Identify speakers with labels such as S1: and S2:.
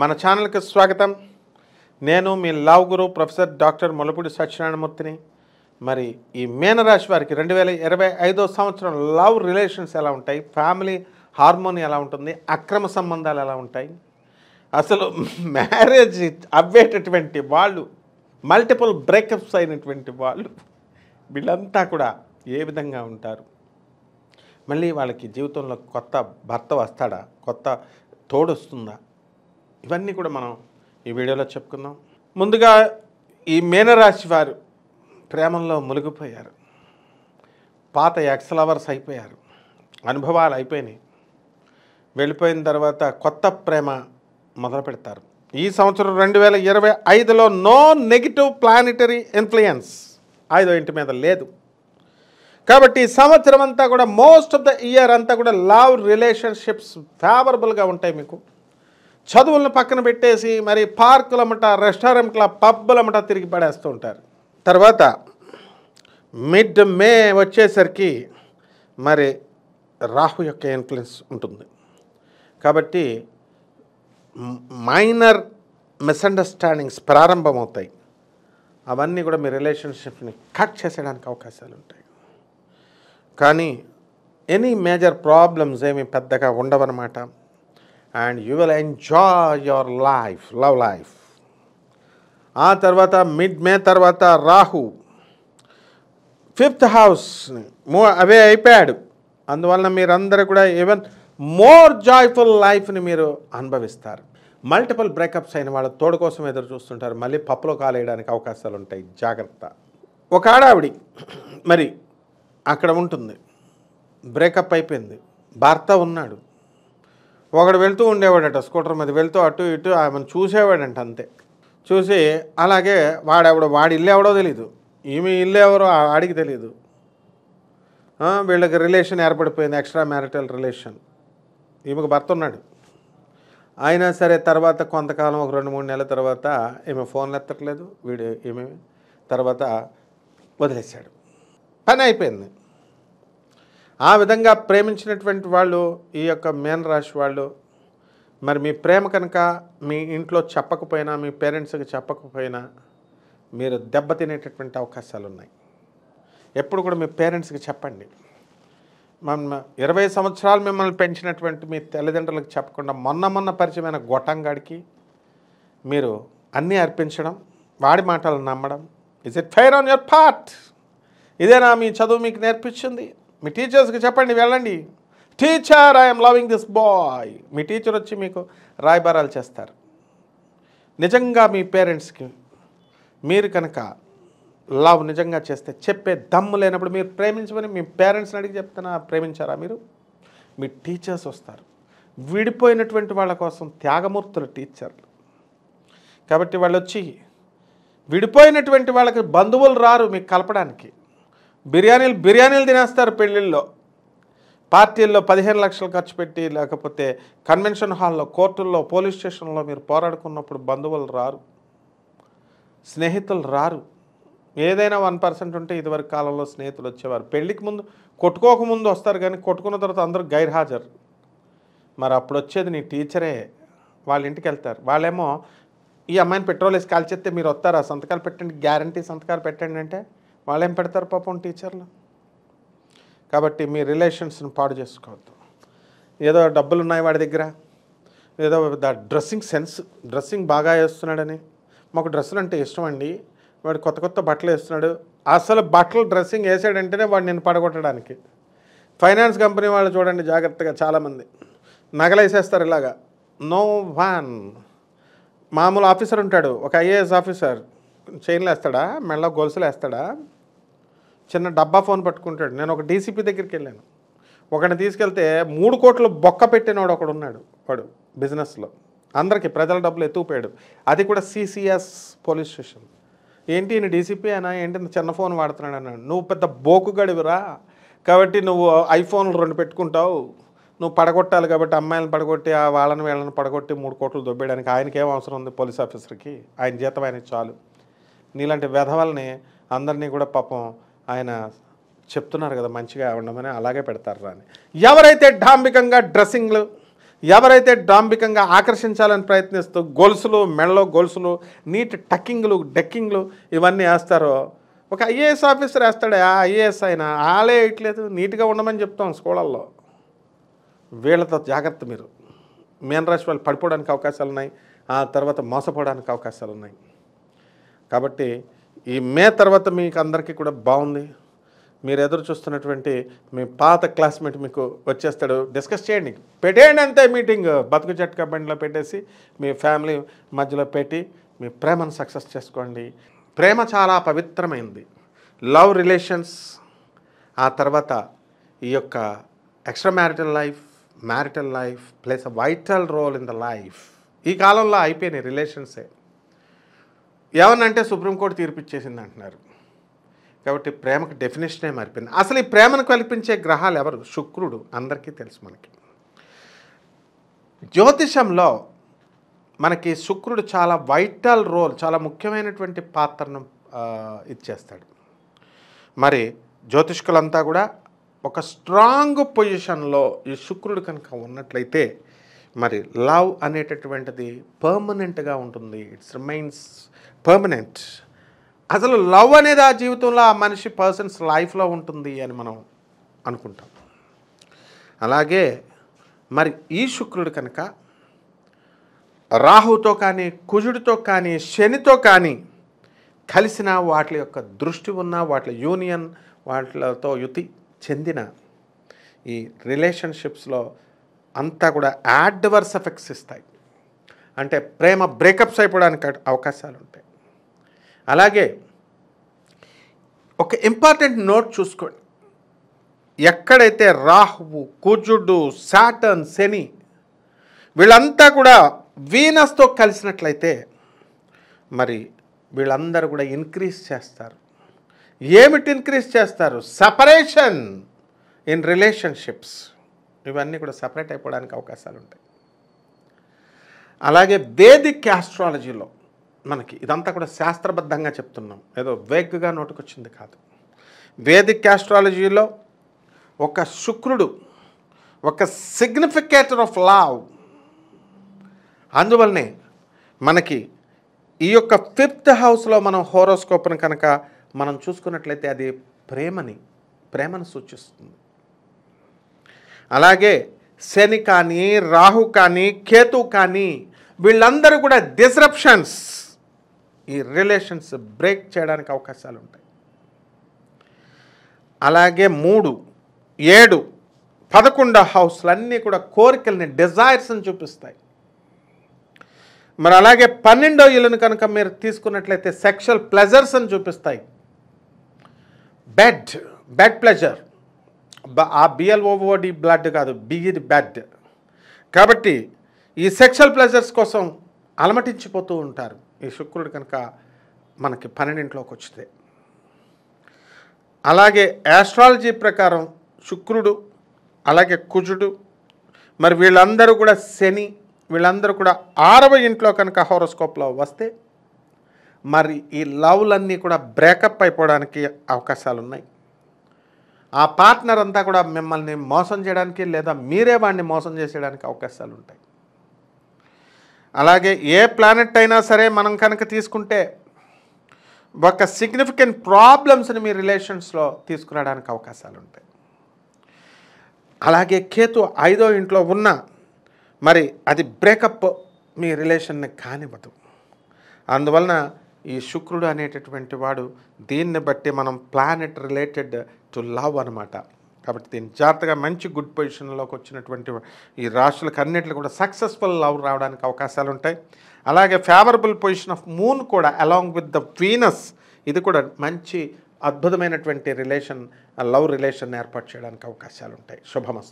S1: మన ఛానల్కి స్వాగతం. నేను మీ లవ్ గురు ప్రొఫెసర్ డాక్టర్ ముల్లపూడి సత్యనారాయణమూర్తిని. మరి ఈ మీనరాశి వారికి 2025 సంవత్సరం లవ్ రిలేషన్స్ ఎలా ఉంటాయి, ఫ్యామిలీ హార్మోని ఎలా ఉంటుంది, అక్రమ సంబంధాలు ఎలా ఉంటాయి, అసలు మ్యారేజ్ అవ్వేటటువంటి వాళ్ళు, మల్టిపుల్ బ్రేకప్స్ అయినటువంటి వాళ్ళు, వీళ్ళంతా కూడా ఏ విధంగా ఉంటారు, మళ్ళీ వాళ్ళకి జీవితంలో కొత్త భర్త వస్తాడా, కొత్త తోడు వస్తుందా, ఇవన్నీ కూడా మనం ఈ వీడియోలో చెప్పుకుందాం. ముందుగా ఈ మీనరాశి వారు ప్రేమల్లో మునిగిపోయారు, పాత ఎక్స్ లవర్స్ అయిపోయారు, అనుభవాలు అయిపోయినాయి. వెళ్ళిపోయిన తర్వాత కొత్త ప్రేమ మొదలు పెడతారు. ఈ సంవత్సరం 2025లో నో నెగిటివ్ ప్లానిటరీ ఇన్ఫ్లుయెన్స్ 5వ ఇంటి మీద లేదు. కాబట్టి ఈ సంవత్సరం అంతా కూడా మోస్ట్ ఆఫ్ ద ఇయర్ అంతా కూడా లవ్ రిలేషన్షిప్స్ ఫేవరబుల్గా ఉంటాయి. మీకు చదువులను పక్కన పెట్టేసి మరి పార్కులమట, రెస్టారెంట్ల, పబ్బులమట తిరిగి పడేస్తూ ఉంటారు. తర్వాత మిడ్ మే వచ్చేసరికి మరి రాహు యొక్క ఇన్ఫ్లుయెన్స్ ఉంటుంది. కాబట్టి మైనర్ మిస్అండర్స్టాండింగ్స్ ప్రారంభమవుతాయి. అవన్నీ కూడా మీ రిలేషన్షిప్ని కట్ చేసేయడానికి అవకాశాలు ఉంటాయి. కానీ ఎనీ మేజర్ ప్రాబ్లమ్స్ ఏమి పెద్దగా ఉండవన్నమాట. And you will enjoy your life, love life. ఆ తర్వాత మిడ్ మే తర్వాత రాహు 5th హౌస్ని అవే అయిపోయాడు. అందువలన మీరందరూ కూడా ఈవెన్ మోర్ జాయ్ఫుల్ లైఫ్ని మీరు అనుభవిస్తారు. మల్టిపుల్ బ్రేకప్స్ అయిన వాళ్ళ తోడు కోసం ఎదురు చూస్తుంటారు. మళ్ళీ పప్పులో కాలేయడానికి అవకాశాలు ఉంటాయి, జాగ్రత్త. ఒక ఆడావిడి మరి అక్కడ ఉంటుంది, బ్రేకప్ అయిపోయింది, భర్త ఉన్నాడు. ఒకడు వెళ్తూ ఉండేవాడట, స్కూటర్ మీద వెళ్తూ అటు ఇటు ఆమెను చూసేవాడంట. అంతే చూసి అలాగే వాడి ఇల్లు ఎవడో తెలియదు, ఈమె ఇల్లు ఎవరో ఆడికి తెలియదు. వీళ్ళకి రిలేషన్ ఏర్పడిపోయింది, ఎక్స్ట్రా మ్యారిటల్ రిలేషన్. ఈమెకు భర్త ఉన్నాడు. అయినా సరే తర్వాత కొంతకాలం ఒక 2-3 నెలల తర్వాత ఈమె ఫోన్లు ఎత్తట్లేదు, ఈమె తర్వాత వదిలేశాడు, పని అయిపోయింది. ఆ విధంగా ప్రేమించినటువంటి వాళ్ళు, ఈ యొక్క మీనరాశి వాళ్ళు, మరి మీ ప్రేమ కనుక మీ ఇంట్లో చెప్పకపోయినా, మీ పేరెంట్స్కి చెప్పకపోయినా మీరు దెబ్బతినేటటువంటి అవకాశాలు ఉన్నాయి. ఎప్పుడు కూడా మీ పేరెంట్స్కి చెప్పండి. 20 సంవత్సరాలు మిమ్మల్ని పెంచినటువంటి మీ తల్లిదండ్రులకు చెప్పకుండా మొన్న పరిచయమైన గొట్టంగాడికి మీరు అన్నీ అర్పించడం, వాడి మాటలు నమ్మడం, is it fair on your part? ఇదేనా మీ చదువు మీకు నేర్పించింది? మీ టీచర్స్కి చెప్పండి, వెళ్ళండి, teacher I'm loving this boy. Me teacher వచ్చి మీకు రాయబారాలు చేస్తారు. నిజంగా మీ పేరెంట్స్కి మీరు కనుక లవ్ నిజంగా చేస్తే చెప్పే దమ్ము లేనప్పుడు మీరు ప్రేమించమని మీ పేరెంట్స్ని అడిగి చెప్తున్నా, ప్రేమించారా మీరు? మీ టీచర్స్ వస్తారు. విడిపోయినటువంటి వాళ్ళ కోసం త్యాగమూర్తులు టీచర్లు. కాబట్టి వాళ్ళు వచ్చి విడిపోయినటువంటి వాళ్ళకి బంధువులు రారు మీకు కలపడానికి. బిర్యానీలు తినేస్తారు పెళ్ళిళ్ళలో, పార్టీల్లో 15 లక్షలు ఖర్చు పెట్టి, లేకపోతే కన్వెన్షన్ హాల్లో, కోర్టుల్లో, పోలీస్ స్టేషన్లో మీరు పోరాడుకున్నప్పుడు బంధువులు రారు, స్నేహితులు రారు. ఏదైనా 1% ఉంటే ఇదివరకు కాలంలో స్నేహితులు వచ్చేవారు. పెళ్ళికి ముందు కొట్టుకోకముందు వస్తారు, కానీ కొట్టుకున్న తర్వాత అందరూ గైర్హాజరు. మరి అప్పుడు వచ్చేది నీ టీచరే. వాళ్ళ ఇంటికి వెళ్తారు. వాళ్ళేమో ఈ అమ్మాయిని పెట్రోల్ వేసి కాల్చేస్తే మీరు వస్తారా, సంతకాలు పెట్టండి, గ్యారంటీ సంతకాలు పెట్టండి అంటే వాళ్ళేం పెడతారు పాపం టీచర్లు. కాబట్టి మీ రిలేషన్స్ని పాడు చేసుకోవద్దు. ఏదో డబ్బులు ఉన్నాయి వాడి దగ్గర, ఏదో డ్రెస్సింగ్ సెన్స్, డ్రెస్సింగ్ బాగా వేస్తున్నాడని, మాకు డ్రెస్సులు అంటే ఇష్టం అండి, వాడు కొత్త బట్టలు వేస్తున్నాడు. అసలు బట్టలు డ్రెస్సింగ్ వేసాడంటేనే వాడు నేను పడగొట్టడానికి. ఫైనాన్స్ కంపెనీ వాళ్ళు చూడండి జాగ్రత్తగా, చాలామంది నగలు వేసేస్తారు ఇలాగా. No one. మామూలు ఆఫీసర్ ఉంటాడు, ఒక IAS ఆఫీసర్, చైన్లు వేస్తాడా, మెళ్ళ గొలుసులు వేస్తాడా, చిన్న డబ్బా ఫోన్ పట్టుకుంటాడు. నేను ఒక DCP దగ్గరికి వెళ్ళాను. ఒకడిని తీసుకెళ్తే 3 కోట్లు బొక్క పెట్టినవాడు ఒకడు ఉన్నాడు. వాడు బిజినెస్లో అందరికీ ప్రజల డబ్బులు ఎత్తుకుపోయాడు. అది కూడా CCS పోలీస్ స్టేషన్. ఏంటి ఈయన DCP అయినా ఏంటి చిన్న ఫోన్ వాడుతున్నాడు అన్నాడు. నువ్వు పెద్ద బోకుగడివిరా, కాబట్టి నువ్వు ఐఫోన్లు 2 పెట్టుకుంటావు, నువ్వు పడగొట్టాలి, కాబట్టి అమ్మాయిలను పడగొట్టి వీళ్ళని పడగొట్టి 3 కోట్లు దొబ్బేయడానికి ఆయనకి ఏం అవసరం ఉంది? పోలీస్ ఆఫీసర్కి ఆయన జీతం ఆయనకి చాలు. నీలాంటి వెధవల్ని అందరినీ కూడా పాపం ఆయన చెప్తున్నారు కదా మంచిగా ఉండమని, అలాగే పెడతారు రాని. ఎవరైతే డాంబికంగా డ్రెస్సింగ్లు, ఎవరైతే డాంబికంగా ఆకర్షించాలని ప్రయత్నిస్తూ గొలుసులు, మెడలో గొలుసులు, నీట్ టక్కింగ్లు, డెక్కింగ్లు ఇవన్నీ వేస్తారో, ఒక ఐఏఎస్ ఆఫీసర్ వేస్తాడే, ఆ ఐఏఎస్ అయినా ఆలే వేయట్లేదు. నీట్గా ఉండమని చెప్తాం స్కూళ్ళల్లో. వీళ్ళతో జాగ్రత్త మీరు. మీన రాశి వాళ్ళు పడిపోవడానికి అవకాశాలు ఉన్నాయి, ఆ తర్వాత మోసపోవడానికి అవకాశాలు ఉన్నాయి. కాబట్టి ఈ మే తర్వాత మీకు అందరికీ కూడా బాగుంది. మీరు ఎదురు చూస్తున్నటువంటి మీ పాత క్లాస్మేట్ మీకు వచ్చేస్తాడు. డిస్కస్ చేయండి, పెట్టేయండి అంతే. మీటింగ్ బతుకు జట్కా బండిలో పెట్టేసి మీ ఫ్యామిలీ మధ్యలో పెట్టి మీ ప్రేమను సక్సెస్ చేసుకోండి. ప్రేమ చాలా పవిత్రమైంది. లవ్ రిలేషన్స్, ఆ తర్వాత ఈ యొక్క extra marital life plays a vital role in the life. ఈ కాలంలో అయిపోయినాయి రిలేషన్సే. ఏమనంటే సుప్రీంకోర్టు తీర్పిచ్చేసింది అంటున్నారు. కాబట్టి ప్రేమకు డెఫినేషనే మారిపోయింది. అసలు ఈ ప్రేమను కల్పించే గ్రహాలు ఎవరు? శుక్రుడు. అందరికీ తెలుసు మనకి. జ్యోతిషంలో మనకి శుక్రుడు చాలా వైటల్ రోల్, చాలా ముఖ్యమైనటువంటి పాత్రను ఇచ్చేస్తాడు. మరి జ్యోతిష్కులంతా కూడా ఒక స్ట్రాంగ్ పొజిషన్లో ఈ శుక్రుడు కనుక ఉన్నట్లయితే మరి లవ్ అనేటటువంటిది పర్మనెంట్గా ఉంటుంది. It's remains permanent. అసలు లవ్ అనేది ఆ జీవితంలో ఆ మనిషి పర్సన్స్ లైఫ్లో ఉంటుంది అని మనం అనుకుంటాం. అలాగే మరి ఈ శుక్రుడు కనుక రాహుతో కానీ, కుజుడితో కానీ, శనితో కానీ కలిసిన, వాటి యొక్క దృష్టి ఉన్న, వాటి యూనియన్, వాటితో యుతి చెందిన ఈ రిలేషన్షిప్స్లో అంతా కూడా యాడ్వర్స్ ఎఫెక్ట్స్ ఇస్తాయి. అంటే ప్రేమ బ్రేకప్స్ అయిపోవడానికి అవకాశాలు ఉంటాయి. అలాగే ఒక ఇంపార్టెంట్ నోట్ చూసుకోండి. ఎక్కడైతే రాహువు, కుజుడు, సాటర్న్, శని వీళ్ళంతా కూడా వీనస్తో కలిసినట్లయితే మరి వీళ్ళందరూ కూడా ఇంక్రీజ్ చేస్తారు. ఏమిటి ఇంక్రీజ్ చేస్తారు? Separation in relationships. ఇవన్నీ కూడా సెపరేట్ అయిపోవడానికి అవకాశాలు ఉంటాయి. అలాగే వేదిక్ ఆస్ట్రాలజీలో మనకి ఇదంతా కూడా శాస్త్రబద్ధంగా చెప్తున్నాం, ఏదో వేగ్గా నోటుకొచ్చింది కాదు. వేదిక్ ఆస్ట్రాలజీలో ఒక శుక్రుడు ఒక సిగ్నిఫికేటర్ ఆఫ్ లవ్. అందువల్లనే మనకి ఈ యొక్క 5th హౌస్లో మనం హోరోస్కోప్ని కనుక మనం చూసుకున్నట్లయితే అది ప్రేమను సూచిస్తుంది. అలాగే శని కానీ, రాహు కానీ, కేతు కానీ వీళ్ళందరూ కూడా డిస్రప్షన్స్, ఈ రిలేషన్స్ బ్రేక్ చేయడానికి అవకాశాలు ఉంటాయి. అలాగే 3, 7, 11 హౌస్లన్నీ కూడా కోరికల్ని, డిజైర్స్ని చూపిస్తాయి. మరి అలాగే 12వ ఇల్లును కనుక మీరు తీసుకున్నట్లయితే సెక్షువల్ ప్లెజర్స్ అని చూపిస్తాయి. బెడ్ ప్లెజర్, ఆ బిఎల్ఓఓడి బ్లడ్ కాదు, బిఈడి బెడ్. కాబట్టి ఈ సెక్షువల్ ప్లెజర్స్ కోసం అలమటించిపోతూ ఉంటారు ఈ శుక్రుడు కనుక మనకి 12ంట్లోకి వచ్చితే. అలాగే ఆస్ట్రాలజీ ప్రకారం శుక్రుడు, అలాగే కుజుడు, మరి వీళ్ళందరూ కూడా శని, వీళ్ళందరూ కూడా 6వ ఇంట్లో కనుక హోరోస్కోప్లో వస్తే మరి ఈ లవ్లన్నీ కూడా బ్రేకప్ అయిపోవడానికి అవకాశాలు ఉన్నాయి. ఆ పార్ట్నర్ అంతా కూడా మిమ్మల్ని మోసం చేయడానికి, లేదా మీరే వాడిని మోసం చేసేయడానికి అవకాశాలు ఉంటాయి. అలాగే ఏ ప్లానెట్ అయినా సరే మనం కనుక తీసుకుంటే ఒక సిగ్నిఫికెంట్ ప్రాబ్లమ్స్ని మీ రిలేషన్స్లో తీసుకురావడానికి అవకాశాలు ఉంటాయి. అలాగే కేతు 5వ ఇంట్లో ఉన్న మరి అది బ్రేకప్ మీ రిలేషన్ని కానివ్వదు. అందువలన ఈ శుక్రుడు అనేటటువంటి వాడు దీన్ని బట్టి మనం ప్లానెట్ రిలేటెడ్ టు లవ్ అనమాట. కాబట్టి దీన్ని జాగ్రత్తగా మంచి గుడ్ పొజిషన్లోకి వచ్చినటువంటి ఈ రాశులకు అన్నింటిలో కూడా సక్సెస్ఫుల్ లవ్ రావడానికి అవకాశాలు ఉంటాయి. అలాగే ఫేవరబుల్ పొజిషన్ ఆఫ్ మూన్ కూడా అలాంగ్ విత్ ద వీనస్, ఇది కూడా మంచి అద్భుతమైనటువంటి లవ్ రిలేషన్ ఏర్పాటు చేయడానికి అవకాశాలు ఉంటాయి. శుభమస్తు.